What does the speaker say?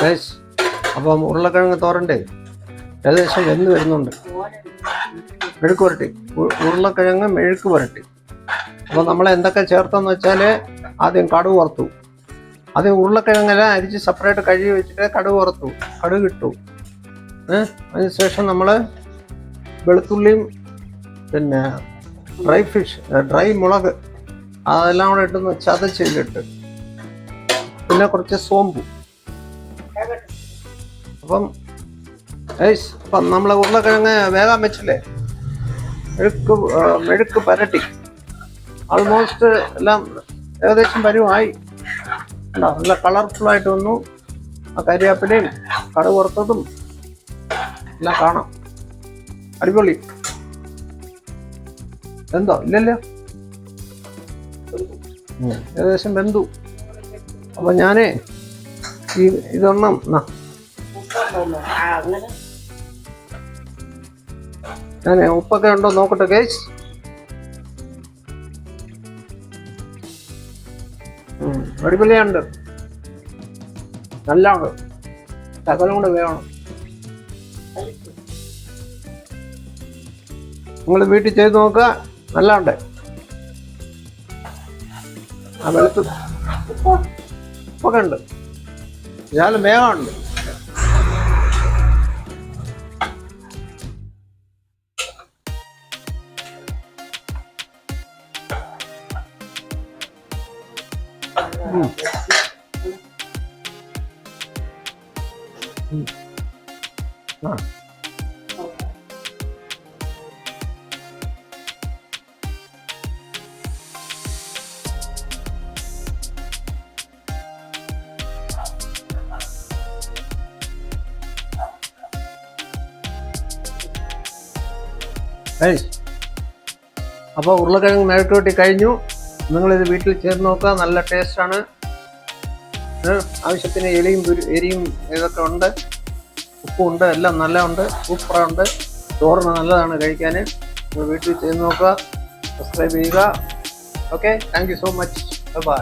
Guys, അപ്പം ഉരുളക്കിഴങ്ങ് തോരൻ്റെ ഏകദേശം വെന്ത് വരുന്നുണ്ട്. മെഴുക്ക് പുരട്ടി, ഉരുളക്കിഴങ്ങ് മെഴുക്ക് പുരട്ടി. അപ്പോൾ നമ്മൾ എന്തൊക്കെ ചേർത്തെന്ന് വെച്ചാൽ ആദ്യം കടുക് വറുത്തു. ആദ്യം ഉരുളക്കിഴങ്ങെല്ലാം അരിച്ച് സെപ്പറേറ്റ് കഴുകി വെച്ചിട്ട് കടുക് വറുത്തു, കടുക് ഇട്ടു. അതിനുശേഷം നമ്മൾ വെളുത്തുള്ളിയും പിന്നെ ഡ്രൈ മുളക് അതെല്ലാം കൂടെ ഇട്ടൊന്ന് ചതച്ചിട്ട്, പിന്നെ കുറച്ച് സോമ്പു. അപ്പം നമ്മൾ ഉരുളക്കിഴങ്ങ് വേഗം വെച്ചില്ലേ, മെഴുക്ക് പുരട്ടി ആൾമോസ്റ്റ് എല്ലാം ഏകദേശം പരുവായി. നല്ല കളർഫുള്ളായിട്ട് വന്നു. ആ കരിവേപ്പിലയും കടുക് വറുത്തതും എല്ലാം കാണാം. അടിപൊളി. എന്തോ ഇല്ലല്ലോ, ഏകദേശം വെന്തു. അപ്പൊ ഞാനേ ഇതൊന്നും ഞാനേ ഉപ്പൊക്കെ ഉണ്ടോ നോക്കട്ടെ ഗൈസ്. അടിപൊളിയുണ്ട്, നല്ല ഉണ്ട്. ശകലം കൂടെ വേണം. നിങ്ങൾ വീട്ടിൽ ചെയ്ത് നോക്കുക, നല്ല ഉണ്ട്. ആ വെളുത്ത് ഉപ്പൊക്കെ ഉണ്ട്, ശകലം വേഗമുണ്ട്. അപ്പോൾ ഉരുളക്കിഴങ്ങ് മെഴുക്ക് പുരട്ടി കഴിഞ്ഞു. നിങ്ങളിത് വീട്ടിൽ ചേർന്ന് നോക്കുക, നല്ല ടേസ്റ്റാണ്. ആവശ്യത്തിന് എരിയും ഇതൊക്കെ ഉണ്ട്, ഉപ്പുണ്ട്, എല്ലാം നല്ല ഉണ്ട്, സൂപ്പറുണ്ട്. ചോറിന് നല്ലതാണ് കഴിക്കാൻ. വീട്ടിൽ ചെയ്ത് നോക്കുക, സബ്സ്ക്രൈബ് ചെയ്യുക. Okay, thank you so much. By.